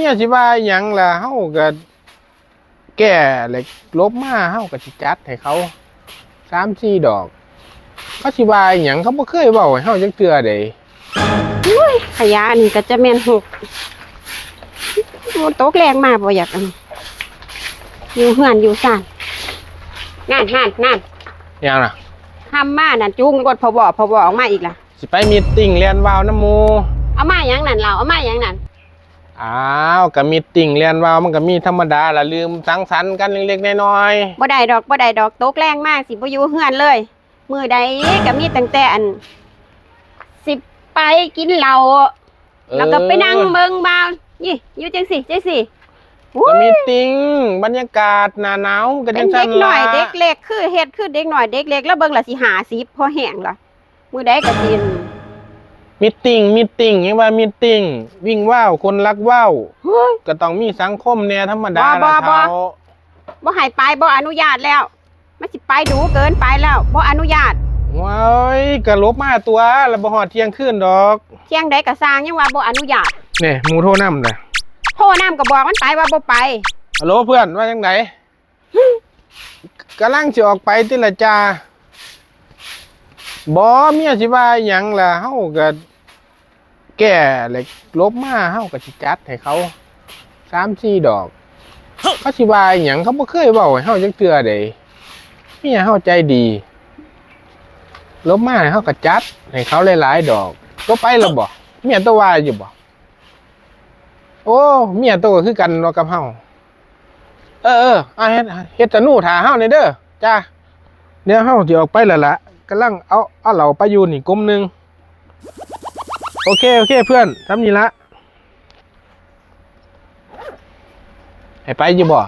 ยสิว่าหยังล่ะเฮาก็แก่เหล็กลบมาเฮาก็สิจัดให้เขา3-4 ดอกเขาสิว่าหยังเขาบ่เคยเว้าให้เฮาจักเทื่อเด้ขยะนี่ก็จะแม่นหกโต๊ะแรงมากบ่อยากอยู่เฮือนอยู่ซ่านนั่นยังล่ะทำมานั่นจุงกดพอบอกออกมาอีกล่ะสิไปมีตติ้งเรียนวาวน้ำหมู่เอามาหยังนั่นเราเอามาหยังนั่นอ้าวก็มีตติ้งเรียนวาวมันก็มีธรรมดาล่ะลืมสังสรรค์กันเล็กๆน้อยๆบ่ได้ดอกโต๊ะแรงมากสิบ่อยู่เฮือนเลยมื้อใดก็มีตั้งแต่อันสิไปกินเหล้าแล้วก็ไปนั่งเบิ่งบ่าวนี่อยู่จังสิก็มีติ้งบรรยากาศหน้าหนาวก็จังซั่นล่ะเด็กน้อยเด็กเล็กคือเฮ็ดคือเด็กน้อยเด็กเล็กแล้วเบิ่งล่ะสิ50พอแห้งล่ะมื้อใดก็สิมีตติ้งยังว่ามีตติ้งวิ่งว่าวคนรักว่าวก็ต้องมีสังคมแน่ธรรมดาล่ะเขาบ่ให้ไปบ่อนุญาตแล้วมันสิไปดูเกินไปแล้วบ่อนุญาตว้ายก็ลบมาตัวแล้วบ่ฮอดเที่ยงคืนดอกเที่ยงใดก็สร้างยังว่าบ่อนุญาตนี่หมู่โทรนำน่ะโทรนำก็บอกมันไปว่าบ่ไปฮัลโหลเพื่อนว่าจังไดกำลังสิออกไปติล่ะจ้าบ่เมียสิว่าหยังล่ะเฮาก็แก่เหล็กลบมาเฮาก็สิจัดให้เขา3-4 ดอกเขาสิว่าหยังเขาบ่เคยเว้าให้เฮาจักเทื่อเด้เมียเฮาใจดีลบมาเฮาก็จัดให้เขาหลายๆดอกก็ไปแล้วบ่เมียตัวว่าอยู่บ่โอ้เมียตัวก็คือกันว่ากับเฮาเฮ็ดตะนูท่าเฮานี่เด้อจ้าเดี๋ยวเฮาสิออกไปแล้วล่ะกำลังเอาเหล่าไปอยู่นี่กลมนึงโอเคเพื่อนทำนี่ละให้ไปอยู่บ่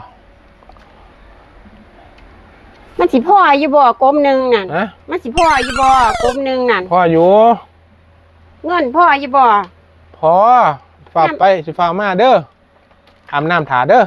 มันสิพ่ออยู่บ่กลมนึงนั่นมันสิพ่ออยู่บ่กลมนึงนั่นพ่ออยู่เงินพ่ออยู่บ่พอฝากไปสิฝากมาเด้ออาบน้ำถาเด้อ